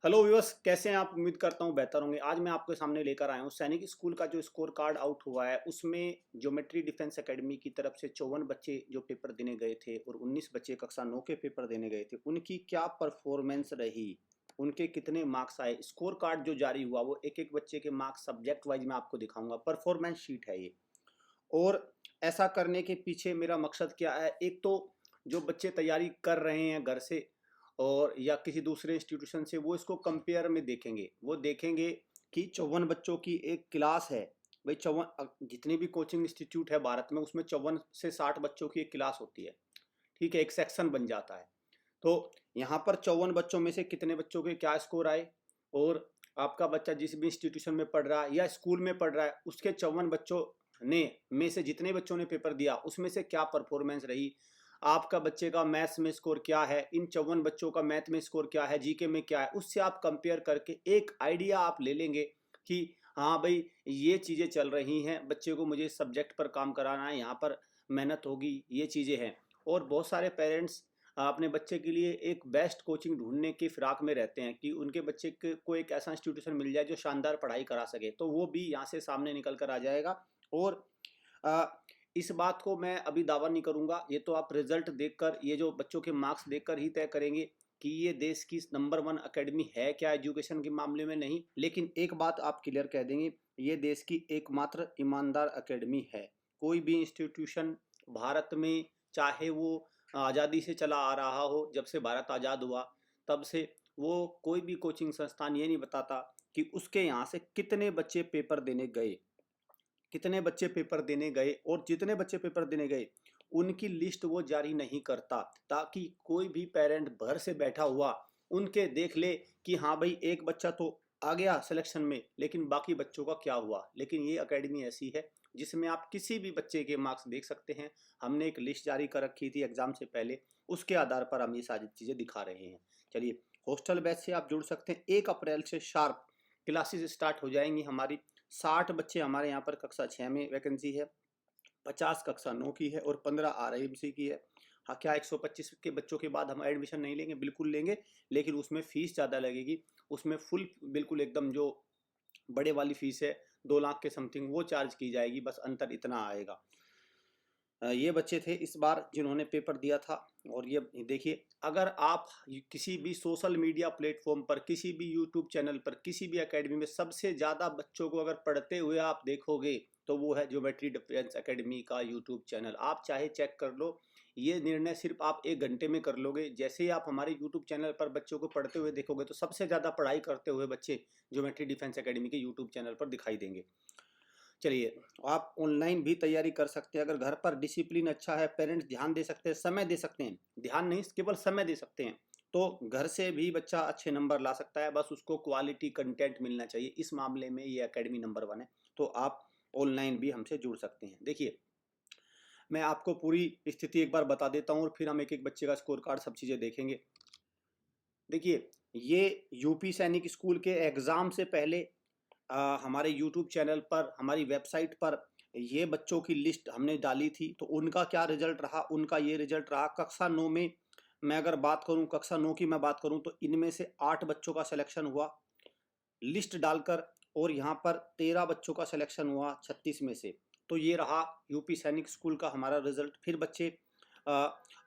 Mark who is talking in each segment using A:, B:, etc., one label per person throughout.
A: Hello viewers, कैसे हैं आप? उम्मीद करता हूँ बेहतर होंगे। आज मैं आपके सामने लेकर आया हूँ सैनिक स्कूल का जो स्कोर कार्ड आउट हुआ है। उसमें ज्योमेट्री डिफेंस एकेडमी की तरफ से 54 बच्चे जो पेपर देने गए थे और 19 बच्चे कक्षा 9 के पेपर देने गए थे, उनकी क्या परफॉर्मेंस रही, उनके कितने मार्क्स आए। स्कोर कार्ड जो जारी हुआ वो एक एक बच्चे के मार्क्स सब्जेक्ट वाइज मैं आपको दिखाऊंगा। परफॉर्मेंस शीट है ये। और ऐसा करने के पीछे मेरा मकसद क्या है, एक तो जो बच्चे तैयारी कर रहे हैं घर से और या किसी दूसरे इंस्टीट्यूशन से, वो इसको कंपेयर में देखेंगे। वो देखेंगे कि 54 बच्चों की एक क्लास है। भाई 54 जितनी भी कोचिंग इंस्टीट्यूट है भारत में, उसमें 54 से 60 बच्चों की एक क्लास होती है। ठीक है, एक सेक्शन बन जाता है। तो यहाँ पर 54 बच्चों में से कितने बच्चों के क्या स्कोर आए, और आपका बच्चा जिस भी इंस्टीट्यूशन में पढ़ रहा है या स्कूल में पढ़ रहा है, उसके 54 बच्चों ने में से जितने बच्चों ने पेपर दिया उसमें से क्या परफॉर्मेंस रही। आपका बच्चे का मैथ्स में स्कोर क्या है, इन 54 बच्चों का मैथ में स्कोर क्या है, जीके में क्या है, उससे आप कंपेयर करके एक आइडिया आप ले लेंगे कि हाँ भाई ये चीज़ें चल रही हैं, बच्चे को मुझे सब्जेक्ट पर काम कराना है, यहाँ पर मेहनत होगी, ये चीज़ें हैं। और बहुत सारे पेरेंट्स अपने बच्चे के लिए एक बेस्ट कोचिंग ढूंढने की फिराक में रहते हैं कि उनके बच्चे को एक ऐसा इंस्टीट्यूशन मिल जाए जो शानदार पढ़ाई करा सके, तो वो भी यहाँ से सामने निकल कर आ जाएगा। और आ, इस बात को मैं अभी दावा नहीं करूंगा, ये तो आप रिजल्ट देखकर, ये जो बच्चों के मार्क्स देखकर ही तय करेंगे कि ये देश की नंबर 1 एकेडमी है क्या एजुकेशन के मामले में। नहीं, लेकिन एक बात आप क्लियर कह देंगे, ये देश की एकमात्र ईमानदार एकेडमी है। कोई भी इंस्टीट्यूशन भारत में, चाहे वो आज़ादी से चला आ रहा हो, जब से भारत आज़ाद हुआ तब से, वो कोई भी कोचिंग संस्थान ये नहीं बताता कि उसके यहाँ से कितने बच्चे पेपर देने गए, कितने बच्चे पेपर देने गए, और जितने बच्चे पेपर देने गए उनकी लिस्ट वो जारी नहीं करता, ताकि कोई भी पेरेंट घर से बैठा हुआ उनके देख ले कि हाँ भाई एक बच्चा तो आ गया सिलेक्शन में, लेकिन बाकी बच्चों का क्या हुआ। लेकिन ये एकेडमी ऐसी है जिसमें आप किसी भी बच्चे के मार्क्स देख सकते हैं। हमने एक लिस्ट जारी कर रखी थी एग्जाम से पहले, उसके आधार पर हम ये सारी चीज़ें दिखा रहे हैं। चलिए, हॉस्टल बैच से आप जुड़ सकते हैं। 1 अप्रैल से शार्प क्लासेस स्टार्ट हो जाएंगी हमारी। 60 बच्चे हमारे यहाँ पर कक्षा 6 में वैकेंसी है, 50 कक्षा 9 की है और 15 RIMC की है। हाँ, क्या 125 के बच्चों के बाद हम एडमिशन नहीं लेंगे? बिल्कुल लेंगे, लेकिन उसमें फ़ीस ज़्यादा लगेगी। उसमें फुल बिल्कुल एकदम जो बड़े वाली फ़ीस है 2 लाख के समथिंग, वो चार्ज की जाएगी। बस अंतर इतना आएगा। ये बच्चे थे इस बार जिन्होंने पेपर दिया था। और ये देखिए, अगर आप किसी भी सोशल मीडिया प्लेटफॉर्म पर, किसी भी यूट्यूब चैनल पर, किसी भी एकेडमी में सबसे ज़्यादा बच्चों को अगर पढ़ते हुए आप देखोगे तो वो है ज्योमेट्री डिफेंस एकेडमी का यूट्यूब चैनल। आप चाहे चेक कर लो, ये निर्णय सिर्फ आप 1 घंटे में कर लोगे। जैसे ही आप हमारे यूट्यूब चैनल पर बच्चों को पढ़ते हुए देखोगे तो सबसे ज़्यादा पढ़ाई करते हुए बच्चे ज्योमेट्री डिफेंस एकेडमी के यूट्यूब चैनल पर दिखाई देंगे। चलिए, आप ऑनलाइन भी तैयारी कर सकते हैं। अगर घर पर डिसिप्लिन अच्छा है, पेरेंट्स ध्यान दे सकते हैं, समय दे सकते हैं, ध्यान नहीं केवल समय दे सकते हैं, तो घर से भी बच्चा अच्छे नंबर ला सकता है। बस उसको क्वालिटी कंटेंट मिलना चाहिए। इस मामले में ये एकेडमी नंबर 1 है। तो आप ऑनलाइन भी हमसे जुड़ सकते हैं। देखिए, मैं आपको पूरी स्थिति एक बार बता देता हूँ और फिर हम एक एक बच्चे का स्कोर कार्ड सब चीज़ें देखेंगे। देखिए, ये यूपी सैनिक स्कूल के एग्ज़ाम से पहले हमारे यूट्यूब चैनल पर, हमारी वेबसाइट पर ये बच्चों की लिस्ट हमने डाली थी। तो उनका क्या रिजल्ट रहा, उनका ये रिजल्ट रहा। कक्षा 9 में मैं अगर बात करूं, कक्षा 9 की मैं बात करूं, तो इनमें से 8 बच्चों का सिलेक्शन हुआ लिस्ट डालकर, और यहाँ पर 13 बच्चों का सिलेक्शन हुआ 36 में से। तो ये रहा यूपी सैनिक स्कूल का हमारा रिजल्ट। फिर बच्चे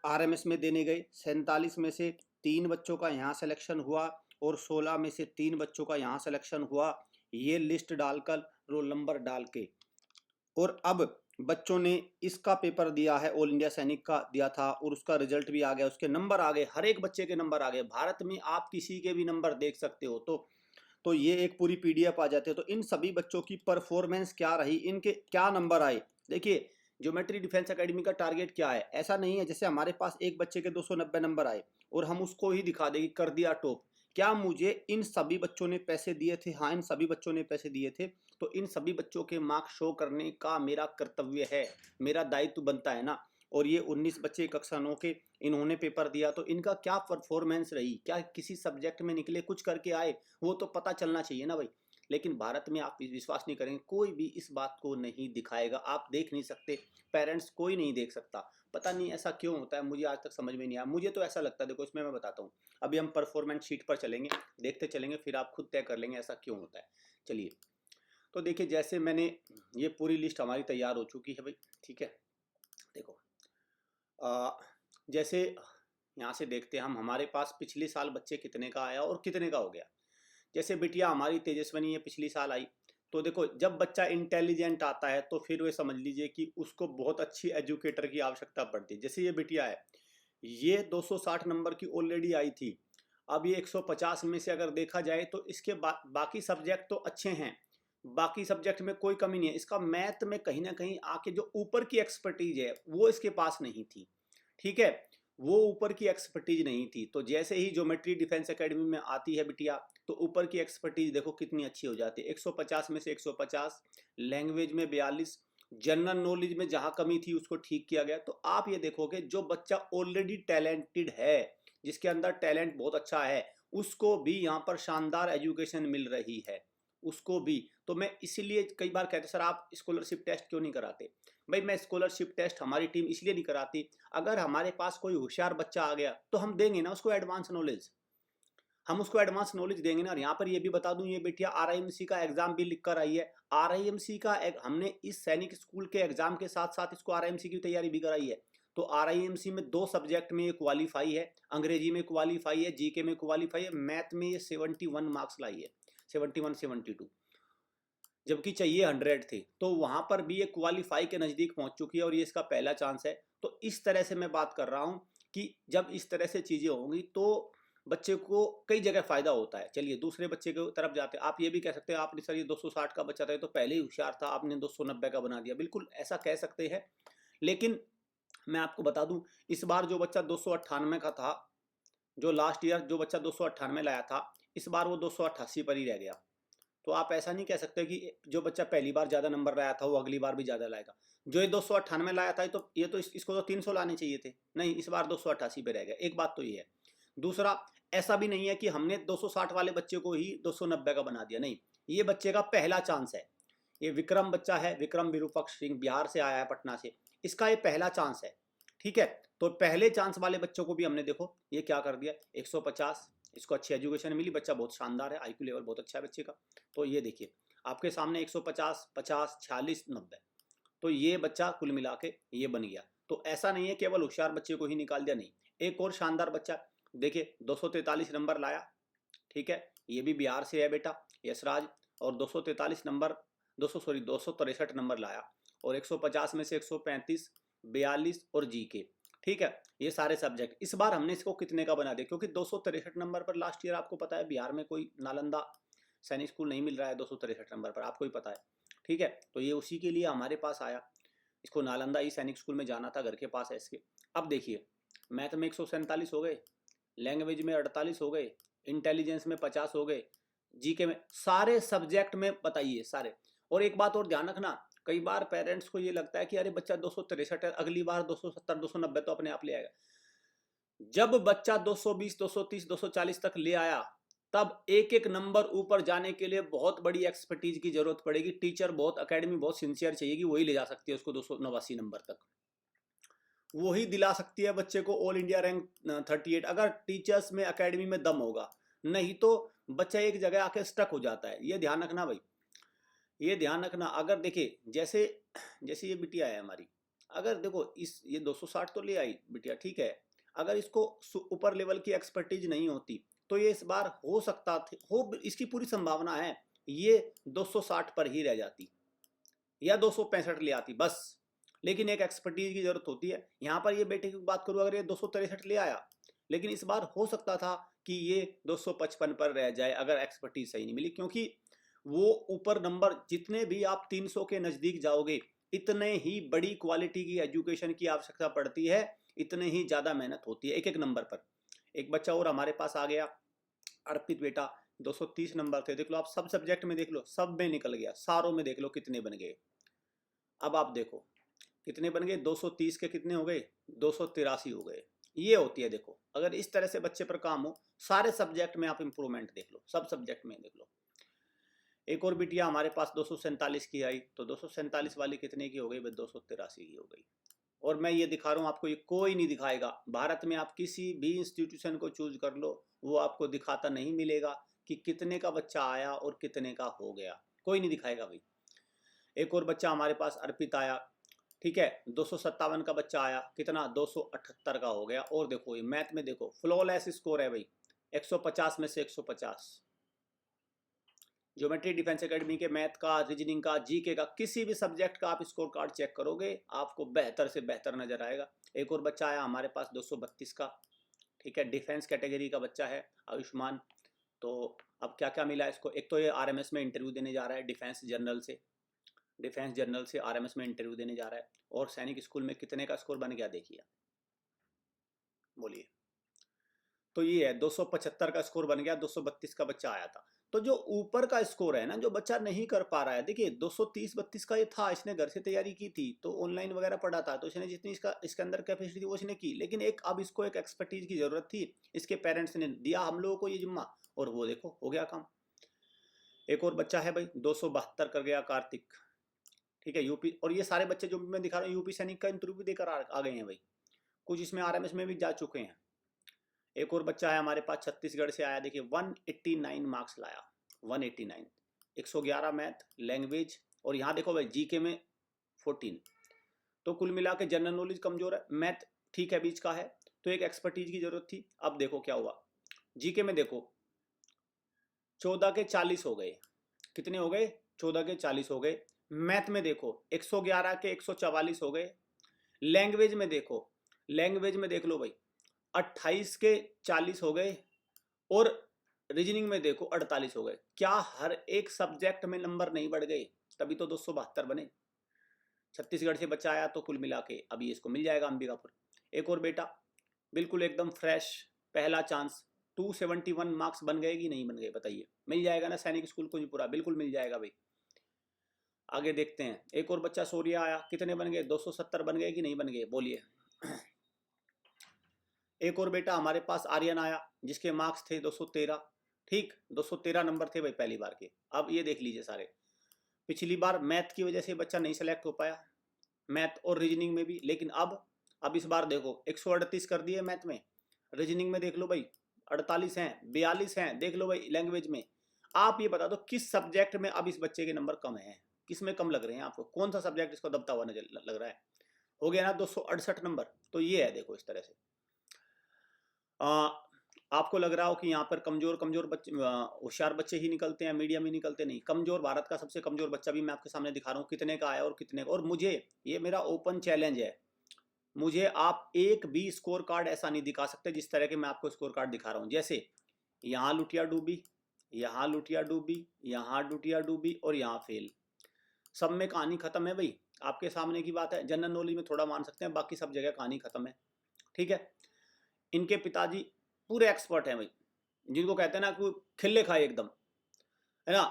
A: RMS में देने गए। 47 में से 3 बच्चों का यहाँ सिलेक्शन हुआ और 16 में से 3 बच्चों का यहाँ सिलेक्शन हुआ। ये लिस्ट डालकर, रोल नंबर डाल के, और अब बच्चों ने इसका पेपर दिया है, ऑल इंडिया सैनिक का दिया था, और उसका रिजल्ट भी आ गया, उसके नंबर आ गए, हर एक बच्चे के नंबर आ गए। भारत में आप किसी के भी नंबर देख सकते हो। तो ये एक पूरी PDF आ जाती है। तो इन सभी बच्चों की परफॉर्मेंस क्या रही, इनके क्या नंबर आए। देखिए, ज्योमेट्री डिफेंस एकेडमी का टारगेट क्या है। ऐसा नहीं है जैसे हमारे पास एक बच्चे के 290 नंबर आए और हम उसको ही दिखा देंगे कर दिया टॉप। क्या मुझे इन सभी बच्चों ने पैसे दिए थे? हाँ, इन सभी बच्चों ने पैसे दिए थे। तो इन सभी बच्चों के मार्क्स शो करने का मेरा कर्तव्य है, मेरा दायित्व बनता है ना। और ये 19 बच्चे कक्षा 9 के, इन्होंने पेपर दिया, तो इनका क्या परफॉर्मेंस रही, क्या किसी सब्जेक्ट में निकले, कुछ करके आए, वो तो पता चलना चाहिए ना भाई। लेकिन भारत में आप विश्वास नहीं करेंगे, कोई भी इस बात को नहीं दिखाएगा, आप देख नहीं सकते, पेरेंट्स कोई नहीं देख सकता। पता नहीं ऐसा क्यों होता है, मुझे आज तक समझ में नहीं आया। मुझे तो ऐसा लगता है, देखो इसमें मैं बताता हूँ, अभी हम परफॉर्मेंस शीट पर चलेंगे, देखते चलेंगे, फिर आप खुद तय कर लेंगे ऐसा क्यों होता है। चलिए, तो देखिए जैसे मैंने ये पूरी लिस्ट हमारी तैयार हो चुकी है भाई, ठीक है। देखो जैसे यहाँ से देखते हैं हम, हमारे पास पिछले साल बच्चे कितने का आया और कितने का हो गया। जैसे बिटिया हमारी तेजस्वनी ये पिछली साल आई, तो देखो जब बच्चा इंटेलिजेंट आता है तो फिर वे समझ लीजिए कि उसको बहुत अच्छी एजुकेटर की आवश्यकता पड़ती है। जैसे ये बिटिया है, ये 260 नंबर की ऑलरेडी आई थी, अब ये 150 में से अगर देखा जाए तो इसके बाकी सब्जेक्ट तो अच्छे हैं, बाकी सब्जेक्ट में कोई कमी नहीं है, इसका मैथ में कहीं ना कहीं आके जो ऊपर की एक्सपर्टीज है वो इसके पास नहीं थी, ठीक है, वो ऊपर की एक्सपर्टीज नहीं थी। तो जैसे ही ज्योमेट्री डिफेंस एकेडमी में आती है बिटिया, तो ऊपर की एक्सपर्टीज देखो कितनी अच्छी हो जाती है, 150 में से 150, लैंग्वेज में 42, जनरल नॉलेज में जहां कमी थी उसको ठीक किया गया। तो आप ये देखोगे जो बच्चा ऑलरेडी टैलेंटेड है, जिसके अंदर टैलेंट बहुत अच्छा है, उसको भी यहाँ पर शानदार एजुकेशन मिल रही है, उसको भी। तो मैं इसीलिए कई बार कहते सर आप स्कॉलरशिप टेस्ट क्यों नहीं कराते। भाई मैं स्कॉलरशिप टेस्ट हमारी टीम इसलिए नहीं कराती, अगर हमारे पास कोई होशियार बच्चा आ गया तो हम देंगे ना उसको एडवांस नॉलेज, हम उसको एडवांस नॉलेज देंगे ना। और यहाँ पर ये भी बता दूं, ये बेटिया आरआईएमसी का एग्जाम भी लिख कर आई है, आरआईएमसी का हमने इस सैनिक स्कूल के एग्जाम के साथ साथ इसको आरआईएमसी की तैयारी भी कराई है। तो आरआईएमसी में 2 सब्जेक्ट में ये क्वालिफाई है, अंग्रेजी में क्वालिफाई है, जीके में क्वालिफाई है, मैथ में ये 71 मार्क्स लाई है, 71 72, जबकि चाहिए 100 थे। तो वहां पर भी ये क्वालिफाई के नज़दीक पहुंच चुकी है और ये इसका पहला चांस है। तो इस तरह से मैं बात कर रहा हूं कि जब इस तरह से चीज़ें होंगी तो बच्चे को कई जगह फ़ायदा होता है। चलिए दूसरे बच्चे की तरफ जाते हैं। आप ये भी कह सकते हैं आपने सर ये 260 का बच्चा था ये तो पहले ही होशियार था, आपने 290 का बना दिया, बिल्कुल ऐसा कह सकते हैं। लेकिन मैं आपको बता दूं, इस बार जो बच्चा 298 का था, जो लास्ट ईयर जो बच्चा 298 लाया था, इस बार वो 288 पर ही रह गया। तो आप ऐसा नहीं कह सकते कि जो बच्चा पहली बार ज़्यादा नंबर लाया था वो अगली बार भी ज़्यादा लाएगा। जो ये 298 लाया था तो ये तो इसको तो 300 लाने चाहिए थे, नहीं इस बार 288 पे रह गया। एक बात तो ये है। दूसरा, ऐसा भी नहीं है कि हमने 260 वाले बच्चे को ही 290 का बना दिया, नहीं, ये बच्चे का पहला चांस है। ये विक्रम बच्चा है, विक्रम विरूपक्ष सिंह, बिहार से आया है, पटना से, इसका ये पहला चांस है, ठीक है। तो पहले चांस वाले बच्चों को भी हमने देखो ये क्या कर दिया, 150, इसको अच्छी एजुकेशन मिली, बच्चा बहुत शानदार है, आईक्यू लेवल बहुत अच्छा है बच्चे का। तो ये देखिए आपके सामने 150, 50, 46, 90, तो ये बच्चा कुल मिला के ये बन गया। तो ऐसा नहीं है केवल होशियार बच्चे को ही निकाल दिया, नहीं, एक और शानदार बच्चा देखिए 243 नंबर लाया, ठीक है, ये भी बिहार से है बेटा यशराज, और 243 नंबर 263 नंबर लाया, और 150 में से 135, 42 और जीके, ठीक है, ये सारे सब्जेक्ट। इस बार हमने इसको कितने का बना दिया, क्योंकि 263 नंबर पर लास्ट ईयर आपको पता है बिहार में कोई नालंदा सैनिक स्कूल नहीं मिल रहा है 263 नंबर पर, आपको ही पता है, ठीक है। तो ये उसी के लिए हमारे पास आया, इसको नालंदा ही सैनिक स्कूल में जाना था, घर के पास है इसके। अब देखिए मैथ में 147 हो गए, लैंग्वेज में 48 हो गए, इंटेलिजेंस में 50 हो गए, जीके में, सारे सब्जेक्ट में बताइए सारे। और एक बात और ध्यान रखना, कई बार पेरेंट्स को ये लगता है कि अरे बच्चा 263 है, अगली बार 270 290 तो अपने आप ले आएगा। जब बच्चा 220 230 240 तक ले आया, तब एक एक नंबर ऊपर जाने के लिए बहुत बड़ी एक्सपर्टीज की जरूरत पड़ेगी, टीचर बहुत, एकेडमी बहुत सिंसियर चाहिए, वही ले जा सकती है उसको 289 नंबर तक, वही दिला सकती है बच्चे को ऑल इंडिया रैंक 38, अगर टीचर्स में एकेडमी में दम होगा, नहीं तो बच्चा एक जगह आके स्टक हो जाता है। ये ध्यान रखना भाई, ये ध्यान रखना। अगर देखिए जैसे जैसे ये बिटिया है हमारी, अगर देखो इस ये 260 तो ले आई बिटिया, ठीक है, अगर इसको ऊपर लेवल की एक्सपर्टीज नहीं होती तो ये इस बार हो सकता हो, इसकी पूरी संभावना है ये 260 पर ही रह जाती या 265 ले आती बस। लेकिन एक एक्सपर्टीज की जरूरत होती है। यहाँ पर ये बेटे की बात करूँ, अगर ये 263 ले आया, लेकिन इस बार हो सकता था कि ये 255 पर रह जाए अगर एक्सपर्टीज सही नहीं मिली, क्योंकि वो ऊपर नंबर जितने भी आप 300 के नज़दीक जाओगे, इतने ही बड़ी क्वालिटी की एजुकेशन की आवश्यकता पड़ती है, इतने ही ज़्यादा मेहनत होती है एक एक नंबर पर। एक बच्चा और हमारे पास आ गया, अर्पित बेटा, 230 नंबर थे, देख लो आप सब सब्जेक्ट में देख लो, सब में निकल गया, सारों में देख लो कितने बन गए। अब आप देखो कितने बन गए, 230 के कितने हो गए, 283 हो गए। ये होती है, देखो अगर इस तरह से बच्चे पर काम हो, सारे सब्जेक्ट में आप इंप्रूवमेंट देख लो, सब सब्जेक्ट में देख लो। एक और बिटिया हमारे पास 247 की आई, तो 247 वाली कितने की हो गई भाई? 283 की हो गई। और मैं ये दिखा रहा हूँ आपको, ये कोई नहीं दिखाएगा। भारत में आप किसी भी इंस्टीट्यूशन को चूज कर लो, वो आपको दिखाता नहीं मिलेगा कि कितने का बच्चा आया और कितने का हो गया, कोई नहीं दिखाएगा भाई। एक और बच्चा हमारे पास अर्पित आया, ठीक है, 257 का बच्चा आया, कितना? 278 का हो गया। और देखो ये मैथ में देखो फ्लॉलेस स्कोर है भाई, 150 में से 150। ज्योमेट्री डिफेंस एकेडमी के मैथ का, रीजनिंग का, जीके का, किसी भी सब्जेक्ट का आप स्कोर कार्ड चेक करोगे आपको बेहतर से बेहतर नजर आएगा। एक और बच्चा आया हमारे पास 232 का, ठीक है, डिफेंस कैटेगरी का बच्चा है, आयुष्मान। तो अब क्या क्या मिला इसको? एक तो ये आरएमएस में इंटरव्यू देने जा रहा है, डिफेंस जर्नल से आरएमएस में इंटरव्यू देने जा रहा है। और सैनिक स्कूल में कितने का स्कोर बन गया देखिए, बोलिए। तो ये है 275 का स्कोर बन गया, 232 का बच्चा आया था। तो जो ऊपर का स्कोर है ना, जो बच्चा नहीं कर पा रहा है, देखिए 230-32 का ये था, इसने घर से तैयारी की थी, तो ऑनलाइन वगैरह पढ़ा था, तो इसने जितनी इसके अंदर कैपेसिटी थी वो इसने की। लेकिन एक अब इसको एक एक्सपर्टीज की जरूरत थी, इसके पेरेंट्स ने दिया हम लोगों को ये जिम्मा, और वो देखो हो गया काम। एक और बच्चा है भाई 272 कर गया, कार्तिक, ठीक है, यूपी। और ये सारे बच्चे जो मैं दिखा रहा हूँ यूपी सैनिक का इंटरव्यू देकर आ गए हैं भाई, कुछ इसमें आरएमएस में भी जा चुके हैं। एक और बच्चा है हमारे पास छत्तीसगढ़ से आया, देखिए 189 मार्क्स लाया, 189, 111 मैथ, लैंग्वेज, और यहाँ देखो भाई जीके में 14। तो कुल मिला के जनरल नॉलेज कमजोर है, मैथ ठीक है बीच का है, तो एक एक्सपर्टीज की जरूरत थी। अब देखो क्या हुआ, जीके में देखो 14 के 40 हो गए, कितने हो गए? 14 के 40 हो गए। मैथ में देखो 111 के 144 हो गए। लैंग्वेज में देखो, लैंग्वेज में देख लो भाई 28 के 40 हो गए। और रीजनिंग में देखो 48 हो गए। क्या हर एक सब्जेक्ट में नंबर नहीं बढ़ गए? तभी तो 272 बने। छत्तीसगढ़ से बच्चा आया, तो कुल मिला के अभी इसको मिल जाएगा अंबिकापुर। एक और बेटा बिल्कुल एकदम फ्रेश, पहला चांस, 271 मार्क्स बन गए कि नहीं बन गए बताइए? मिल जाएगा ना सैनिक स्कूल को पूरा, बिल्कुल मिल जाएगा भाई। आगे देखते हैं, एक और बच्चा सूर्या आया, कितने बन गए? 270 बन गए कि नहीं बन गए, बोलिए। एक और बेटा हमारे पास आर्यन आया, जिसके मार्क्स थे 213, ठीक, 213 नंबर थे भाई पहली बार के। अब ये देख लीजिए सारे, पिछली बार मैथ की वजह से बच्चा नहीं सेलेक्ट हो पाया, मैथ और रीजनिंग में भी, लेकिन अब इस बार देखो 138 कर दिए मैथ में, रीजनिंग में देख लो भाई 48 हैं, 42 हैं, देख लो भाई लैंग्वेज में। आप ये बता दो किस सब्जेक्ट में अब इस बच्चे के नंबर कम हैं, किस में कम लग रहे हैं आपको? कौन सा सब्जेक्ट इसको दबता हुआ नजर लग रहा है? हो गया ना 268 नंबर। तो ये है देखो इस तरह से। आपको लग रहा हो कि यहाँ पर कमजोर कमजोर बच्चे, होशियार बच्चे ही निकलते हैं, मीडियम ही निकलते नहीं। कमजोर, भारत का सबसे कमजोर बच्चा भी मैं आपके सामने दिखा रहा हूँ कितने का आया और कितने का। और मुझे, ये मेरा ओपन चैलेंज है, मुझे आप एक भी स्कोर कार्ड ऐसा नहीं दिखा सकते जिस तरह के मैं आपको स्कोर कार्ड दिखा रहा हूँ। जैसे यहाँ लुटिया डूबी, यहाँ लुटिया डूबी, यहाँ लुटिया डूबी, और यहाँ फेल, सब में कहानी खत्म है भाई। आपके सामने की बात है, जनरल नॉलेज में थोड़ा मान सकते हैं, बाकी सब जगह कहानी खत्म है, ठीक है। इनके पिताजी पूरे एक्सपर्ट हैं भाई, जिनको कहते हैं ना कि खिल्ले खाए एकदम, है ना।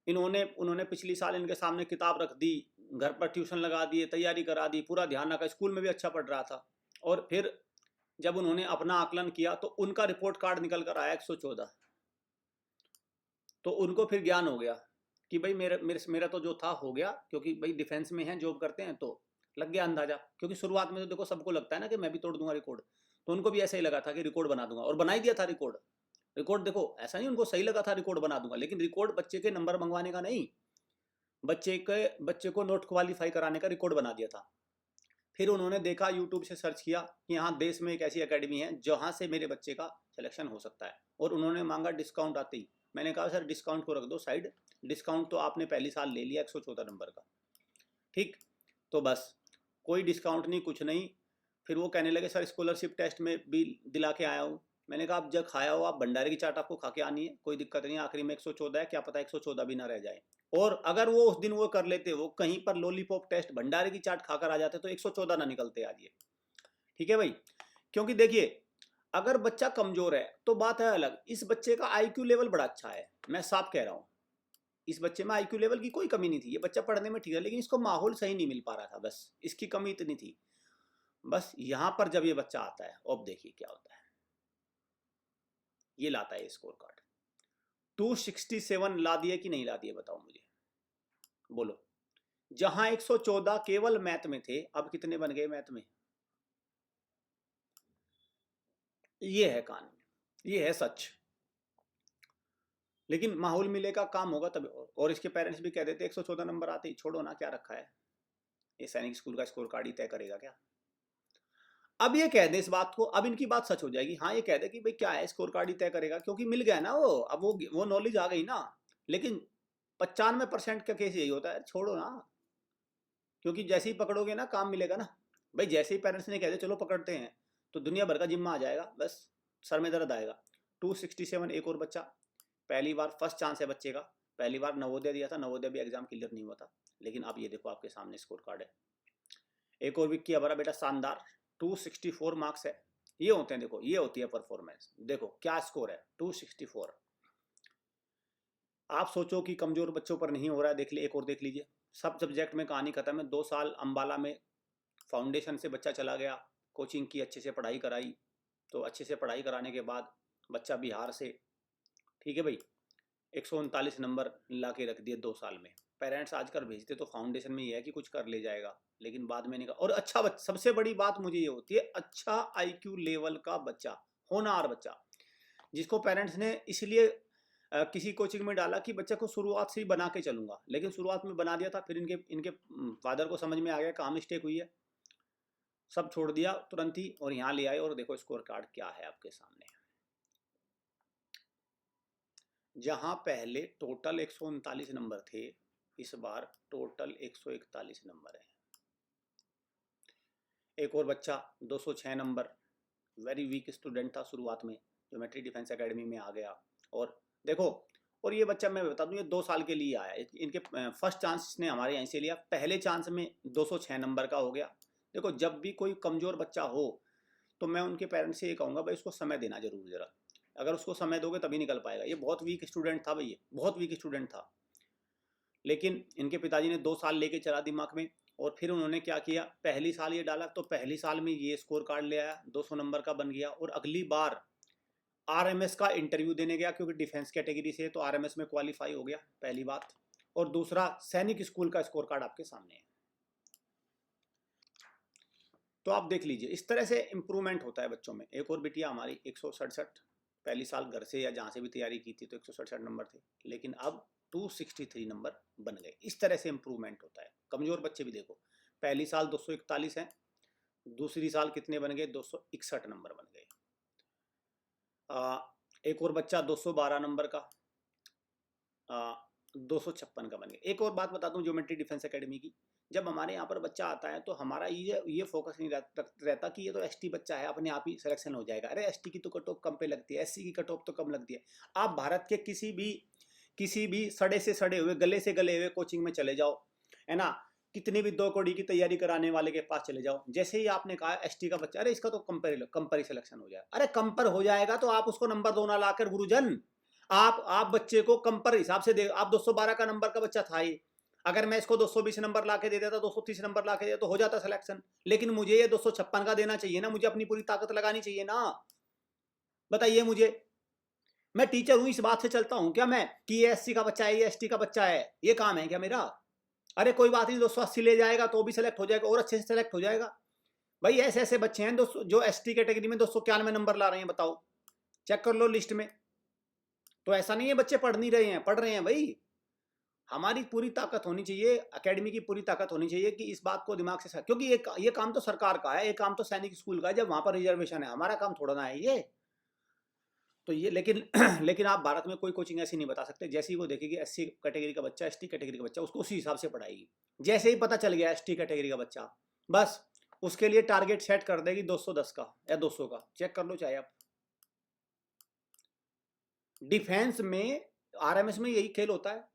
A: उन्होंने पिछली साल इनके सामने किताब रख दी, घर पर ट्यूशन लगा दिए, तैयारी करा दी, पूरा ध्यान रखा, स्कूल में भी अच्छा पढ़ रहा था। और फिर जब उन्होंने अपना आकलन किया तो उनका रिपोर्ट कार्ड निकल कर आया 114। तो उनको फिर ज्ञान हो गया कि भाई मेरा तो जो था हो गया, क्योंकि भाई डिफेंस में है, जॉब करते हैं, तो लग गया अंदाजा। क्योंकि शुरुआत में तो देखो सबको लगता है ना कि मैं भी तोड़ दूंगा रिकॉर्ड, तो उनको भी ऐसा ही लगा था कि रिकॉर्ड बना दूंगा, और बना ही दिया था रिकॉर्ड। रिकॉर्ड देखो, ऐसा नहीं उनको सही लगा था रिकॉर्ड बना दूंगा, लेकिन रिकॉर्ड बच्चे के नंबर मंगवाने का नहीं, बच्चे को नोट क्वालिफाई कराने का रिकॉर्ड बना दिया था। फिर उन्होंने देखा, यूट्यूब से सर्च किया कि यहाँ देश में एक ऐसी एकेडमी है जहाँ से मेरे बच्चे का सिलेक्शन हो सकता है, और उन्होंने मांगा डिस्काउंट आते ही। मैंने कहा सर डिस्काउंट को रख दो साइड, डिस्काउंट तो आपने पहली साल ले लिया 114 नंबर का, ठीक, तो बस कोई डिस्काउंट नहीं, कुछ नहीं। फिर वो कहने लगे सर स्कॉलरशिप टेस्ट में भी दिला के आया हूँ। मैंने कहा आप जब खाया हो, आप भंडारे की चाट आपको खा के आनी है, कोई दिक्कत नहीं, आखिरी में 114 है, क्या पता 114 भी ना रह जाए। और अगर वो उस दिन वो कर लेते, वो कहीं पर लॉलीपॉप टेस्ट भंडारे की चाट खाकर आ जाते, तो 114 ना निकलते आज ये, ठीक है भाई। क्योंकि देखिए अगर बच्चा कमजोर है तो बात है अलग, इस बच्चे का आईक्यू लेवल बड़ा अच्छा है, मैं साफ कह रहा हूँ, इस बच्चे में आईक्यू लेवल की कोई कमी नहीं थी, ये बच्चा पढ़ने में ठीक है, लेकिन इसको माहौल सही नहीं मिल पा रहा था, बस इसकी कमी इतनी थी। बस यहाँ पर जब ये बच्चा आता है, अब देखिए क्या होता है, ये लाता है स्कोर कार्ड। 267 ला दिए कि नहीं ला दिए, बताओ मुझे, बोलो। जहां 114 केवल मैथ में थे, अब कितने बन गए मैथ में? ये है कानून, ये है सच। लेकिन माहौल मिलेगा, काम होगा तब। और इसके पेरेंट्स भी कह देते 114 नंबर आते ही छोड़ो ना, क्या रखा है, ये सैनिक स्कूल का स्कोर कार्ड ही तय करेगा क्या। अब ये कह दे इस बात को, अब इनकी बात सच हो जाएगी। हाँ, ये कह दे कि भाई क्या है, स्कोर कार्ड ही तय करेगा, क्योंकि मिल गया ना वो, अब वो नॉलेज आ गई ना। लेकिन 95% का केस यही होता है, छोड़ो ना, क्योंकि जैसे ही पकड़ोगे ना काम मिलेगा ना। भाई जैसे ही पेरेंट्स ने कह दिया चलो पकड़ते हैं, तो दुनिया भर का जिम्मा आ जाएगा, बस सर में दर्द आएगा। 267 एक और बच्चा, पहली बार फर्स्ट चांस है बच्चे का, पहली बार नवोदय दिया था, नवोदय भी एग्जाम क्लियर नहीं हुआ था, लेकिन अब ये देखो आपके सामने स्कोर कार्ड है। एक और विक्की हमारा बेटा शानदार, 264 मार्क्स है। ये होते हैं, देखो ये होती है परफॉर्मेंस, देखो क्या स्कोर है 264। आप सोचो कि कमजोर बच्चों पर नहीं हो रहा है, देख लीजिए, एक और देख लीजिए, सब सब्जेक्ट में कहानी खत्म है। 2 साल अंबाला में फाउंडेशन से बच्चा चला गया, कोचिंग की, अच्छे से पढ़ाई कराई, तो अच्छे से पढ़ाई कराने के बाद बच्चा बिहार से, ठीक है भाई, 139 नंबर ला के रख दिए 2 साल में। पेरेंट्स आजकल भेजते तो फाउंडेशन में ये है कि कुछ कर ले जाएगा, लेकिन बाद में नहीं कर। और अच्छा बच्चा, सबसे बड़ी बात मुझे ये होती है, अच्छा आईक्यू लेवल का बच्चा, होनहार बच्चा, जिसको पेरेंट्स ने इसलिए किसी कोचिंग में डाला कि बच्चे को शुरुआत से ही बना के चलूंगा, लेकिन शुरुआत में बना दिया था, फिर इनके इनके फादर को समझ में आ गया कहाँ मिस्टेक हुई है, सब छोड़ दिया तुरंत ही और यहाँ ले आए। और देखो स्कोर कार्ड क्या है आपके सामने, जहां पहले टोटल 139 नंबर थे, इस बार टोटल 141 नंबर है। एक और बच्चा 206 नंबर, वेरी वीक स्टूडेंट था शुरुआत में, ज्योमेट्री डिफेंस एकेडमी में आ गया। और देखो, और ये बच्चा मैं बता दूं, ये 2 साल के लिए आया, इनके फर्स्ट चांस ने हमारे यहाँ से लिया, पहले चांस में 206 नंबर का हो गया। देखो जब भी कोई कमजोर बच्चा हो, तो मैं उनके पेरेंट्स से ये कहूँगा भाई उसको समय देना जरूर जरा, अगर उसको समय दोगे तभी निकल पाएगा। ये बहुत वीक स्टूडेंट था भाई, ये बहुत वीक स्टूडेंट था, लेकिन इनके पिताजी ने 2 साल लेके चला दिमाग में, और फिर उन्होंने क्या किया, पहली साल ये डाला, तो पहली साल में ये स्कोर कार्ड ले आया, 200 नंबर का बन गया। और अगली बार आरएमएस का इंटरव्यू देने गया, क्योंकि डिफेंस कैटेगरी से, तो आरएमएस में क्वालिफाई हो गया, पहली बात। और दूसरा, सैनिक स्कूल का स्कोर कार्ड आपके सामने है, तो आप देख लीजिए, इस तरह से इंप्रूवमेंट होता है बच्चों में। एक और बिटिया हमारी 167, पहली साल घर से या जहाँ से भी तैयारी की थी तो 167 नंबर थे, लेकिन अब 263 नंबर बन गए। इस तरह से इंप्रूवमेंट होता है। कमजोर बच्चे भी देखो, पहली साल 241 हैं, दूसरी साल कितने बन गए, 261 नंबर बन गए। एक और बच्चा 212 नंबर का, 256 का बन गया। एक और बात बता दूं ज्योमेट्री डिफेंस एकेडमी की, जब हमारे यहाँ पर बच्चा आता है तो हमारा ये फोकस नहीं रहता कि ये तो एसटी बच्चा है, अपने आप ही सिलेक्शन हो जाएगा। अरे एसटी की तो कट ऑफ कम पे लगती है, एससी की कट ऑफ तो कम लगती है। आप भारत के किसी भी सड़े से सड़े हुए, गले से गले हुए कोचिंग में चले जाओ, है ना, कितनी भी 2 कौड़ी की तैयारी कराने वाले के पास चले जाओ, जैसे ही आपने कहा एसटी का बच्चा, अरे इसका तो कंपर सिलेक्शन हो जाएगा। अरे कंपर हो जाएगा तो आप उसको नंबर 2 ना लाकर गुरुजन, आप बच्चे को कंपर हिसाब से दे। आप 212 का नंबर का बच्चा था ही, अगर मैं इसको 220 नंबर ला के दे देता, 230 नंबर ला के दे देता, तो हो जाता सिलेक्शन। लेकिन मुझे ये 256 का देना चाहिए ना, मुझे अपनी पूरी ताकत लगानी चाहिए ना, बताइए मुझे। मैं टीचर हूं, इस बात से चलता हूं क्या मैं कि ये एससी का बच्चा है, ये एसटी का बच्चा है, ये काम है क्या मेरा? अरे कोई बात नहीं, 280 ले जाएगा तो भी सेलेक्ट हो जाएगा, और अच्छे से सेलेक्ट हो जाएगा। भाई ऐसे ऐसे बच्चे हैं जो एसटी कैटेगरी में 291 नंबर ला रहे हैं, बताओ, चेक कर लो लिस्ट में। तो ऐसा नहीं है बच्चे पढ़ नहीं रहे हैं, पढ़ रहे हैं भाई। हमारी पूरी ताकत होनी चाहिए, एकेडमी की पूरी ताकत होनी चाहिए कि इस बात को दिमाग से, क्योंकि ये काम तो सरकार का है, ये काम तो सैनिक स्कूल का है, जब वहां पर रिजर्वेशन है, हमारा काम थोड़ा ना है ये। तो ये लेकिन लेकिन आप भारत में कोई कोचिंग ऐसी नहीं बता सकते, जैसे ही वो देखेगी एससी कैटेगरी का बच्चा, एसटी कैटेगरी का बच्चा, उसको उसी हिसाब से पढ़ाएगी। जैसे ही पता चल गया एसटी कैटेगरी का बच्चा, बस उसके लिए टारगेट सेट कर देगी 210 का या 200 का, चेक कर लो चाहे आप। डिफेंस में, आरएमएस में यही खेल होता है,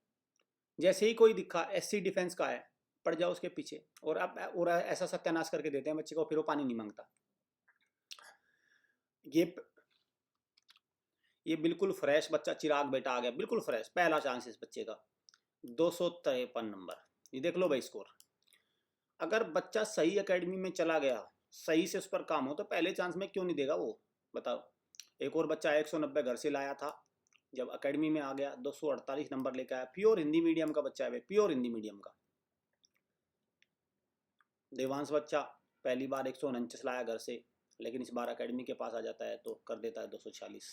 A: जैसे ही कोई दिखा एससी डिफेंस का है, पड़ जाओ उसके पीछे, और अब और ऐसा सत्यानाश करके देते हैं बच्चे को, फिर वो पानी नहीं मांगता। ये बिल्कुल फ्रेश बच्चा, चिराग बेटा आ गया, बिल्कुल फ्रेश, पहला चांस इस बच्चे का, 253 नंबर। ये देख लो भाई स्कोर। अगर बच्चा सही एकेडमी में चला गया, सही से उस पर काम हो, तो पहले चांस में क्यों नहीं देगा वो, बताओ। एक और बच्चा 190 घर से लाया था, जब एकेडमी में आ गया 248 नंबर लेकर आया। प्योर हिंदी मीडियम का बच्चा है भाई, प्योर हिंदी मीडियम का। देवांश बच्चा पहली बार 149 लाया घर से, लेकिन इस बार एकेडमी के पास आ जाता है तो कर देता है 246।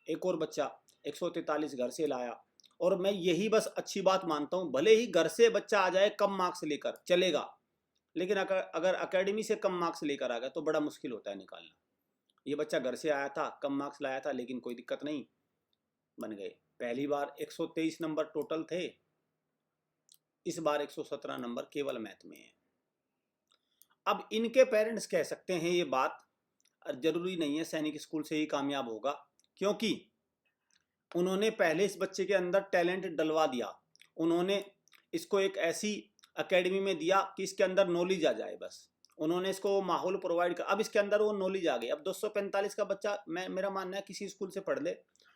A: एक और बच्चा 143 घर से लाया, और मैं यही बस अच्छी बात मानता हूँ, भले ही घर से बच्चा आ जाए कम मार्क्स लेकर चलेगा, लेकिन अगर एकेडमी से कम मार्क्स लेकर आ गया तो बड़ा मुश्किल होता है निकालना। ये बच्चा घर से आया था, कम मार्क्स लाया था, लेकिन कोई दिक्कत नहीं, बन गए। पहली बार 123 नंबर टोटल थे, इस बार 117 नंबर केवल मैथ में है। अब इनके पेरेंट्स कह सकते हैं ये बात, जरूरी नहीं है सैनिक स्कूल से ही कामयाब होगा, क्योंकि उन्होंने पहले इस बच्चे के अंदर टैलेंट डलवा दिया। उन्होंने इसको एक ऐसी एकेडमी में दिया कि इसके अंदर नॉलेज आ जाए, बस उन्होंने इसको वो माहौल प्रोवाइड कर, अब इसके अंदर वो नॉलेज आ गई। अब 245 का बच्चा, मेरा मानना है किसी स्कूल से पढ़ ले,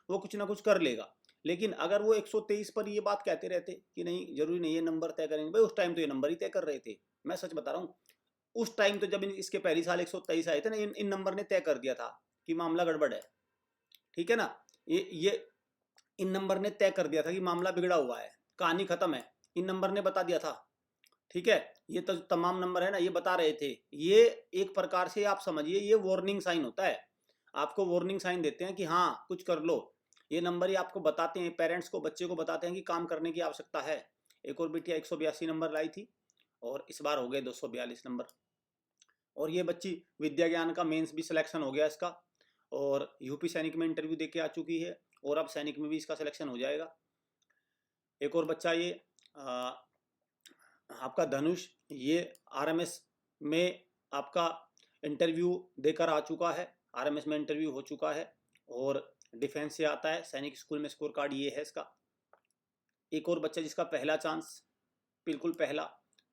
A: वो कुछ ना कुछ कर लेगा। लेकिन अगर वो 123 पर ये बात कहते रहते कि नहीं जरूरी नहीं है नंबर तय करेंगे, भाई उस टाइम तो ये नंबर ही तय कर रहे थे। मैं सच बता रहा हूँ, उस टाइम तो जब इसके पहली साल 123 आए थे ना, इन नंबर ने तय कर दिया था कि मामला गड़बड़ है, ठीक है ना। ये इन नंबर ने तय कर दिया था कि मामला बिगड़ा हुआ है, कहानी खत्म है, इन नंबर ने बता दिया था, ठीक है। ये तो तमाम नंबर है ना, ये बता रहे थे। ये एक प्रकार से आप समझिए ये वार्निंग साइन होता है, आपको वार्निंग साइन देते हैं कि हाँ कुछ कर लो। ये नंबर ही आपको बताते हैं, पेरेंट्स को, बच्चे को बताते हैं कि काम करने की आवश्यकता है। एक और बिटिया 182 नंबर लाई थी, और इस बार हो गए 242 नंबर। और ये बच्ची विद्या ज्ञान का मेंस भी सिलेक्शन हो गया इसका, और यूपी सैनिक में इंटरव्यू दे के आ चुकी है, और अब सैनिक में भी इसका सिलेक्शन हो जाएगा। एक और बच्चा ये आपका धनुष, ये आरएमएस में आपका इंटरव्यू देकर आ चुका है, आरएमएस में इंटरव्यू हो चुका है, और डिफेंस से आता है। सैनिक स्कूल में स्कोर कार्ड ये है इसका। एक और बच्चा जिसका पहला चांस, बिल्कुल पहला,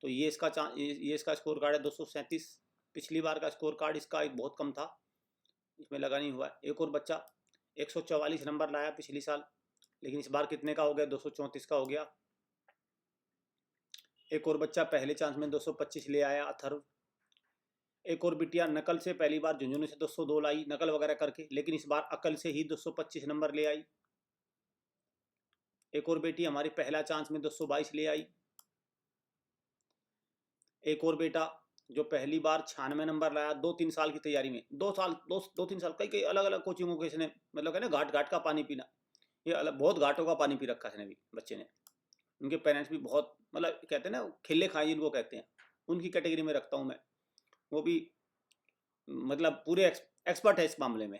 A: तो ये इसका चांस, ये इसका स्कोर कार्ड है 237। पिछली बार का स्कोर कार्ड इसका बहुत कम था, इसमें लगा नहीं हुआ। एक और बच्चा 144 नंबर लाया पिछली साल, लेकिन इस बार कितने का हो गया, 234 का हो गया। एक और बच्चा पहले चांस में 225 ले आया, अथर्व। एक और बिटिया नकल से पहली बार झुंझुनू से 202 लाई, नकल वगैरह करके, लेकिन इस बार अकल से ही 225 नंबर ले आई। एक और बेटी हमारी पहला चांस में 222 ले आई। एक और बेटा जो पहली बार 96 नंबर लाया, 2-3 साल की तैयारी में, 2-3 साल कई कई अलग अलग कोचिंगों के इसने, मतलब कहना घाट घाट का पानी पीना, ये अलग बहुत घाटों का पानी पी रखा इसने भी, बच्चे ने। उनके पेरेंट्स भी बहुत, मतलब कहते हैं ना खिले खाए जिनको कहते हैं, उनकी कैटेगरी में रखता हूँ मैं। वो भी मतलब पूरे एक्सपर्ट है इस मामले में।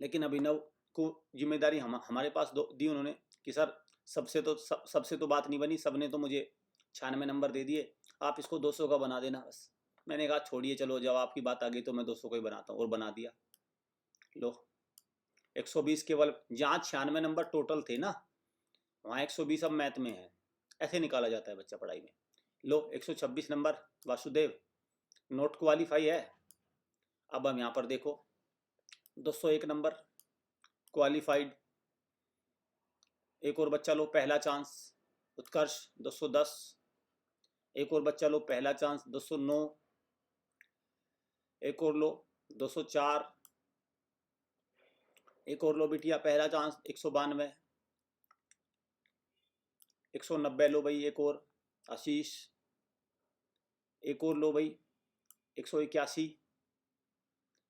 A: लेकिन अभिनव को जिम्मेदारी हमारे पास दी उन्होंने कि सर सबसे तो बात नहीं बनी, सबने तो मुझे 96 नंबर दे दिए, आप इसको 200 का बना देना बस। मैंने कहा छोड़िए, चलो जब आपकी बात आ गई तो मैं 200 का ही बनाता हूँ, और बना दिया। लो 120 केवल, जहाँ 96 नंबर टोटल थे ना, वहाँ 120 अब मैथ में है। ऐसे निकाला जाता है बच्चा पढ़ाई में। लो 126 नंबर वासुदेव, नोट क्वालिफाई है। अब हम यहाँ पर देखो 201 नंबर क्वालिफाइड। एक और बच्चा लो पहला चांस, उत्कर्ष 210। एक और बच्चा लो पहला चांस 209। एक और लो 204। एक और लो बिटिया पहला चांस 192। 190 लो भाई एक और आशीष। एक और लो भाई 181।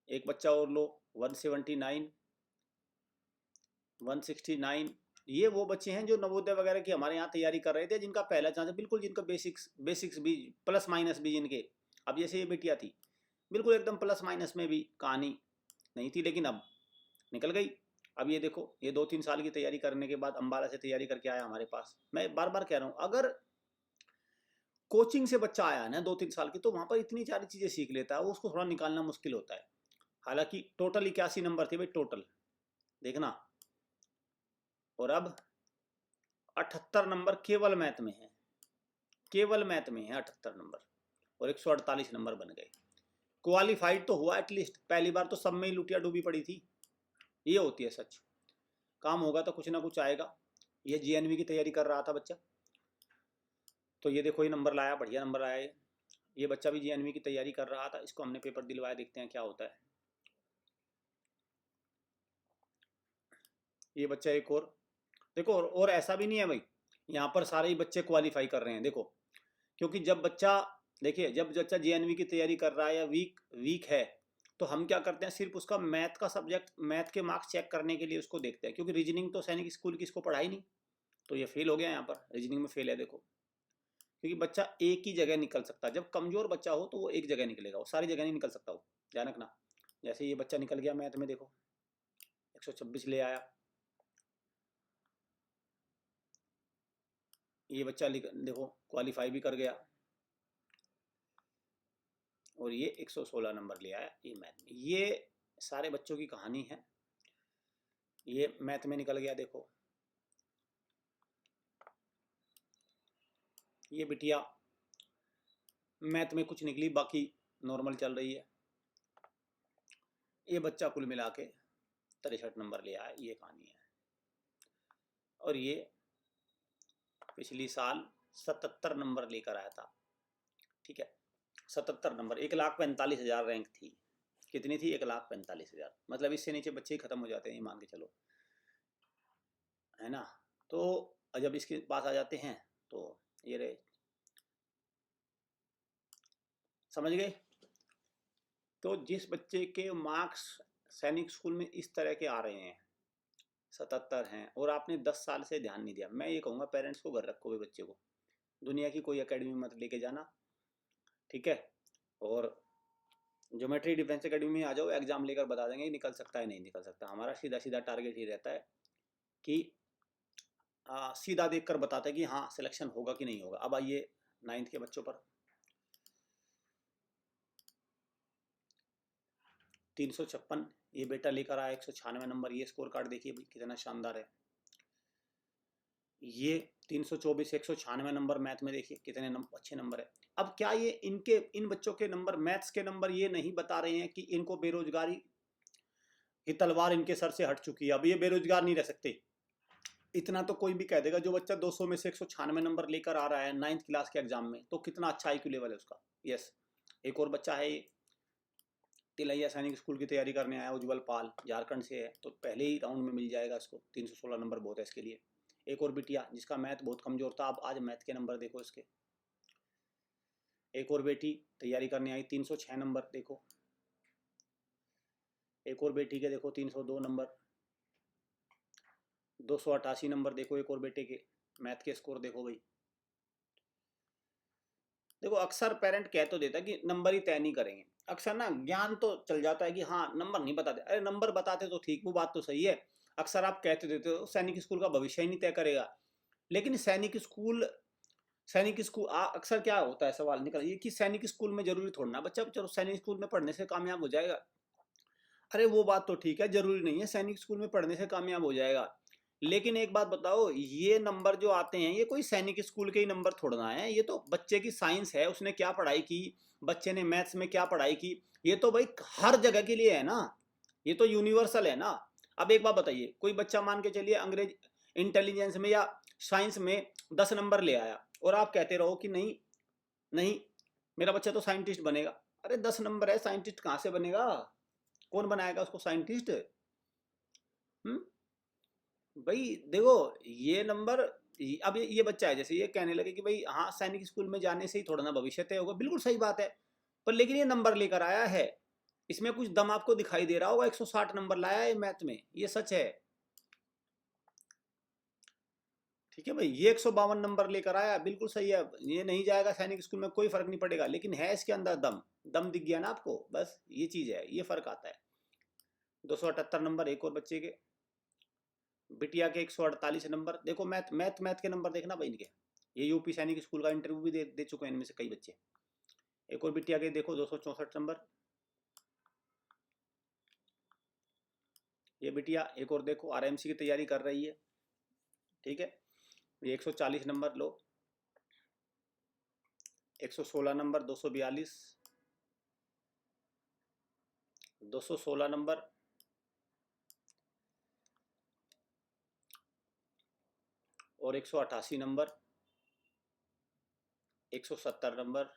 A: एक बच्चा और लो 179। 169। ये वो बच्चे हैं जो नवोदय वगैरह की हमारे यहाँ तैयारी कर रहे थे, जिनका पहला चांस है, बिल्कुल जिनका बेसिक्स भी प्लस माइनस भी जिनके। अब जैसे ये बिटिया थी बिल्कुल एकदम प्लस माइनस में भी कहानी नहीं थी, लेकिन अब निकल गई। अब ये देखो, ये 2-3 साल की तैयारी करने के बाद अम्बाला से तैयारी करके आया हमारे पास। मैं बार बार कह रहा हूँ, अगर कोचिंग से बच्चा आया है ना 2-3 साल की, तो वहाँ पर इतनी सारी चीज़ें सीख लेता है, वो उसको थोड़ा निकालना मुश्किल होता है। हालांकि टोटल 81 नंबर थे भाई, टोटल देखना। और अब 78 नंबर केवल मैथ में है, केवल मैथ में है 78 नंबर, और 148 नंबर बन गए। क्वालिफाइड तो हुआ एटलीस्ट, पहली बार तो सब में ही लुटिया डूबी पड़ी थी। ये होती है सच, काम होगा तो कुछ ना कुछ आएगा। ये जीएनवी की तैयारी कर रहा था बच्चा, तो ये देखो ये नंबर लाया, बढ़िया नंबर आया। ये बच्चा भी जीएनवी की तैयारी कर रहा था, इसको हमने पेपर दिलवाया, देखते हैं क्या होता है। ये बच्चा एक और देखो, और ऐसा भी नहीं है भाई, यहाँ पर सारे ही बच्चे क्वालिफाई कर रहे हैं देखो, क्योंकि जब बच्चा, देखिए जब बच्चा जेएनवी की तैयारी कर रहा है या वीक वीक है, तो हम क्या करते हैं, सिर्फ उसका मैथ का सब्जेक्ट, मैथ के मार्क्स चेक करने के लिए उसको देखते हैं, क्योंकि रीजनिंग तो सैनिक स्कूल की इसको पढ़ाई नहीं, तो ये फेल हो गया यहाँ पर, रीजनिंग में फेल है देखो, क्योंकि बच्चा एक ही जगह निकल सकता है, जब कमजोर बच्चा हो तो वो एक जगह निकलेगा, वो सारी जगह नहीं निकल सकता, वो ध्यान रखना। जैसे ये बच्चा निकल गया मैथ में देखो, 126 ले आया, ये बच्चा देखो क्वालिफाई भी कर गया, और ये 116 नंबर ले आया ये मैथ में। ये सारे बच्चों की कहानी है, ये मैथ में निकल गया देखो, ये बिटिया मैथ में कुछ निकली, बाकी नॉर्मल चल रही है, ये बच्चा कुल मिला के 63 नंबर ले आया, ये कहानी है। और ये पिछली साल 77 नंबर लेकर आया था, ठीक है, 77 नंबर, 1,45,000 रैंक थी, कितनी थी, 1,45,000, मतलब इससे नीचे बच्चे ही खत्म हो जाते हैं, ये मान के चलो, है ना। तो जब इसके पास आ जाते हैं तो ये रहे, समझ गए। तो जिस बच्चे के मार्क्स सैनिक स्कूल में इस तरह के आ रहे हैं, 77 हैं, और आपने 10 साल से ध्यान नहीं दिया, मैं ये कहूँगा पेरेंट्स को घर रखो बच्चे को, दुनिया की कोई एकेडमी मत लेके जाना, ठीक है, और ज्योमेट्री डिफेंस एकेडमी में आ जाओ, एग्जाम लेकर बता देंगे निकल सकता है नहीं निकल सकता, हमारा सीधा सीधा टारगेट ही रहता है कि सीधा देखकर बताते हैं कि हाँ सिलेक्शन होगा कि नहीं होगा। अब आइए 9th के बच्चों पर, 356 ये बेटा लेकर आया, 196 नंबर, ये स्कोर कार्ड देखिए भाई कितना शानदार है, ये 324 196 नंबर मैथ में, देखिए कितने अच्छे नंबर है। अब क्या ये इनके इन बच्चों के नंबर, मैथ्स के नंबर ये नहीं बता रहे हैं कि इनको बेरोजगारी की तलवार इनके सर से हट चुकी है, अब ये बेरोजगार नहीं रह सकते, इतना तो कोई भी कह देगा। जो बच्चा 200 में से 196 नंबर लेकर आ रहा है 9th क्लास के एग्जाम में, तो कितना अच्छा IQ लेवल है उसका। यस, एक और बच्चा है, तिलैया सैनिक स्कूल की तैयारी करने आया, उज्जवल पाल, झारखंड से है, तो पहले ही राउंड में मिल जाएगा इसको, 316 नंबर बहुत है इसके लिए। एक और बिटिया जिसका मैथ बहुत कमजोर था, अब आज मैथ के नंबर देखो इसके। एक और बेटी तैयारी करने आई, 306 नंबर देखो। एक और बेटी के देखो 302 नंबर, 288 नंबर देखो एक और बेटे के, मैथ के स्कोर देखो भाई। देखो अक्सर पेरेंट कह तो देता है कि नंबर ही तय नहीं करेंगे, अक्सर ना ज्ञान तो चल जाता है कि हाँ नंबर नहीं बताते, अरे नंबर बताते तो ठीक, वो बात तो सही है, अक्सर आप कहते देते हो सैनिक स्कूल का भविष्य ही नहीं तय करेगा, लेकिन सैनिक स्कूल अक्सर क्या होता है, सवाल निकल ये कि सैनिक स्कूल में जरूरी थोड़ा ना बच्चा चलो सैनिक स्कूल में पढ़ने से कामयाब हो जाएगा, अरे वो बात तो ठीक है, जरूरी नहीं है सैनिक स्कूल में पढ़ने से कामयाब हो जाएगा, लेकिन एक बात बताओ, ये नंबर जो आते हैं ये कोई सैनिक स्कूल के ही नंबर थोड़ा ना है, ये तो बच्चे की साइंस है, उसने क्या पढ़ाई की, बच्चे ने मैथ्स में क्या पढ़ाई की, ये तो भाई हर जगह के लिए है ना, ये तो यूनिवर्सल है ना। अब एक बात बताइए, कोई बच्चा मान के चलिए अंग्रेज इंटेलिजेंस में या साइंस में 10 नंबर ले आया, और आप कहते रहो कि नहीं नहीं मेरा बच्चा तो साइंटिस्ट बनेगा, अरे 10 नंबर है, साइंटिस्ट कहाँ से बनेगा, कौन बनाएगा उसको साइंटिस्ट। हम्म भाई देखो ये नंबर, अब ये बच्चा है, जैसे ये कहने लगे कि भाई हाँ सैनिक स्कूल में जाने से ही थोड़ा ना भविष्य तय होगा, बिल्कुल सही बात है, पर लेकिन ये नंबर लेकर आया है, इसमें कुछ दम आपको दिखाई दे रहा होगा, 160 नंबर लाया है मैथ में, ये सच है, ठीक है भाई, ये 152 नंबर लेकर आया, बिल्कुल सही है, ये नहीं जाएगा सैनिक स्कूल में कोई फर्क नहीं पड़ेगा, लेकिन है इसके अंदर दम, दम दिख गया ना आपको, बस ये चीज है, ये फर्क आता है। 278 नंबर एक और बच्चे के, बिटिया के 148 नंबर देखो, मैथ के नंबर देखना भाई इनके, ये यूपी सैनिक स्कूल का इंटरव्यू भी दे चुके हैं इनमें से कई बच्चे। एक और बिटिया के देखो 264 नंबर, ये बिटिया एक और देखो RMC की तैयारी कर रही है, ठीक है, ये 140 नंबर लो, 116 नंबर, 242, 216 नंबर, और 188 नंबर, 170 नंबर,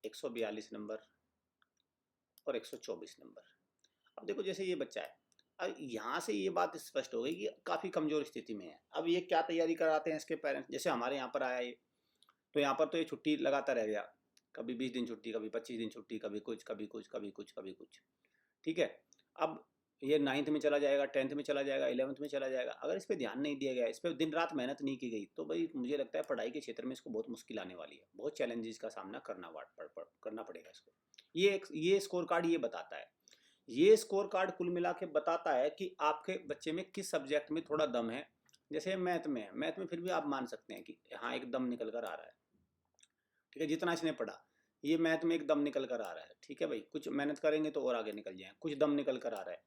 A: 142 नंबर, और 124 नंबर। अब देखो जैसे ये बच्चा है, अब यहाँ से ये बात स्पष्ट हो गई कि काफ़ी कमज़ोर स्थिति में है। अब ये क्या तैयारी कराते हैं इसके पेरेंट्स, जैसे हमारे यहाँ पर आया ये, तो यहाँ पर तो ये छुट्टी लगाता रह गया, कभी 20 दिन छुट्टी, कभी 25 दिन छुट्टी, कभी कुछ कभी कुछ कभी कुछ कभी कुछ। ठीक है। अब ये 9th में चला जाएगा, 10th में चला जाएगा, 11th में चला जाएगा। अगर इस पर ध्यान नहीं दिया गया, इस पर दिन रात मेहनत नहीं की गई, तो भाई मुझे लगता है पढ़ाई के क्षेत्र में इसको बहुत मुश्किल आने वाली है, बहुत चैलेंजेस का सामना करना पड़ेगा इसको। ये स्कोर कार्ड ये बताता है, ये स्कोर कार्ड कुल मिला के बताता है कि आपके बच्चे में किस सब्जेक्ट में थोड़ा दम है। जैसे मैथ में है, मैथ में फिर भी आप मान सकते हैं कि हाँ एक दम निकल कर आ रहा है। ठीक है, जितना इसने पढ़ा, ये मैथ में एक दम निकल कर आ रहा है। ठीक है भाई, कुछ मेहनत करेंगे तो और आगे निकल जाए, कुछ दम निकल कर आ रहा है,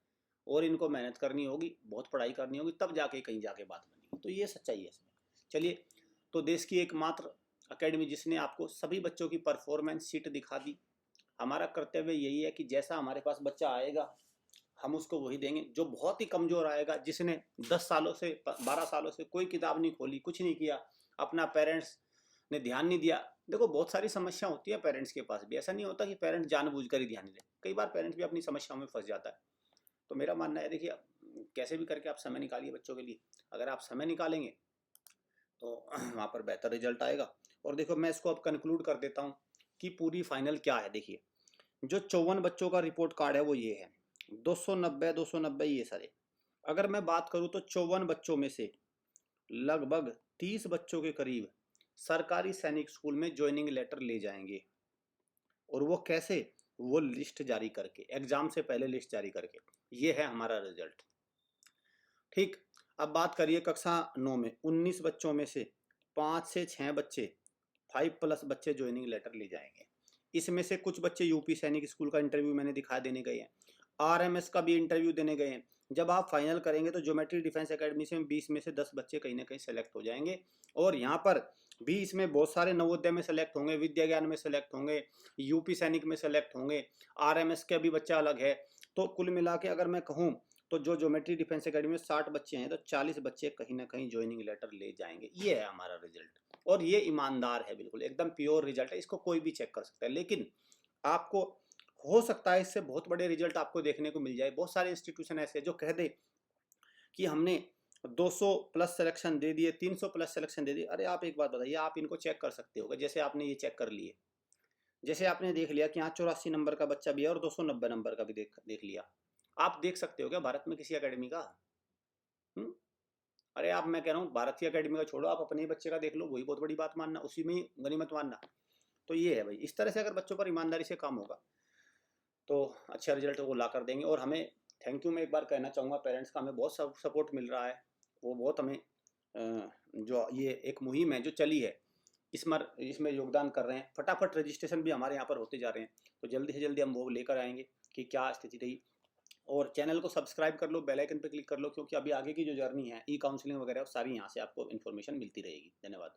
A: और इनको मेहनत करनी होगी, बहुत पढ़ाई करनी होगी, तब जाके कहीं जाके बात बनेगी। तो ये सच्चाई है इसमें। चलिए, तो देश की एकमात्र अकेडमी जिसने आपको सभी बच्चों की परफॉर्मेंस शीट दिखा दी। हमारा कर्तव्य यही है कि जैसा हमारे पास बच्चा आएगा हम उसको वही देंगे। जो बहुत ही कमज़ोर आएगा, जिसने 10 सालों से 12 सालों से कोई किताब नहीं खोली, कुछ नहीं किया, अपना पेरेंट्स ने ध्यान नहीं दिया। देखो बहुत सारी समस्या होती है पेरेंट्स के पास भी, ऐसा नहीं होता कि पेरेंट्स जानबूझकर ही ध्यान नहीं दे, कई बार पेरेंट्स भी अपनी समस्याओं में फंस जाता है। तो मेरा मानना है, देखिए कैसे भी करके आप समय निकालिए बच्चों के लिए। अगर आप समय निकालेंगे तो वहाँ पर बेहतर रिजल्ट आएगा। और देखो मैं इसको अब कंक्लूड कर देता हूँ कि पूरी फाइनल क्या है। देखिए, जो 54 बच्चों का रिपोर्ट कार्ड है वो ये है, 290 ये सारे। अगर मैं बात करूँ तो 54 बच्चों में से लगभग 30 बच्चों के करीब सरकारी सैनिक स्कूल में ज्वाइनिंग लेटर ले जाएंगे। और वो कैसे? वो लिस्ट जारी करके, एग्जाम से पहले लिस्ट जारी करके। ये है हमारा रिजल्ट। ठीक। अब बात करिए कक्षा 9 में 19 बच्चों में से 5 से 6 बच्चे, 5+ बच्चे ज्वाइनिंग लेटर ले जाएंगे। इसमें से कुछ बच्चे यूपी सैनिक स्कूल का इंटरव्यू मैंने दिखा देने गए हैं, आरएमएस का भी इंटरव्यू देने गए हैं। जब आप फाइनल करेंगे तो ज्योमेट्री डिफेंस एकेडमी से 20 में से 10 बच्चे कहीं ना कहीं सेलेक्ट हो जाएंगे। और यहाँ पर भी इसमें बहुत सारे नवोदय में सेलेक्ट होंगे, विद्या ज्ञान में सेलेक्ट होंगे, यूपी सैनिक में सेलेक्ट होंगे, आरएमएस का भी बच्चा अलग है। तो कुल मिला के अगर मैं कहूँ तो जो ज्योमेट्री डिफेंस एकेडमी में 60 बच्चे हैं तो 40 बच्चे कहीं ना कहीं ज्वाइनिंग लेटर ले जाएंगे। ये है हमारा रिजल्ट, और ये ईमानदार है, बिल्कुल एकदम प्योर रिजल्ट है, इसको कोई भी चेक कर सकता है। लेकिन आपको हो सकता है इससे बहुत बड़े रिजल्ट आपको देखने को मिल जाए। बहुत सारे इंस्टीट्यूशन ऐसे जो कह दे कि हमने 200+ सिलेक्शन दे दिए, 300+ सिलेक्शन दे दिए। अरे आप एक बात बताइए, आप इनको चेक कर सकते हो, जैसे आपने ये चेक कर लिए, जैसे आपने देख लिया कि यहाँ 84 नंबर का बच्चा भी है और 290 नंबर का भी देख लिया। आप देख सकते हो क्या भारत में किसी अकेडमी का? हम्म? अरे आप, मैं कह रहा हूँ भारत की अकेडमी का छोड़ो, आप अपने ही बच्चे का देख लो, वही बहुत बड़ी बात मानना, उसी में ही गनीमत मानना। तो ये है भाई, इस तरह से अगर बच्चों पर ईमानदारी से काम होगा तो अच्छा रिजल्ट वो ला कर देंगे। और हमें थैंक यू मैं एक बार कहना चाहूँगा, पेरेंट्स का हमें बहुत सपोर्ट मिल रहा है। वो बहुत हमें जो ये एक मुहिम है जो चली है, इसमें योगदान कर रहे हैं। फटाफट रजिस्ट्रेशन भी हमारे यहाँ पर होते जा रहे हैं, तो जल्दी से जल्दी हम वो लेकर आएंगे कि क्या स्थिति रही। और चैनल को सब्सक्राइब कर लो, बेल आइकन पर क्लिक कर लो, क्योंकि अभी आगे की जो जर्नी है ई काउंसलिंग वगैरह सारी यहाँ से आपको इन्फॉर्मेशन मिलती रहेगी। धन्यवाद।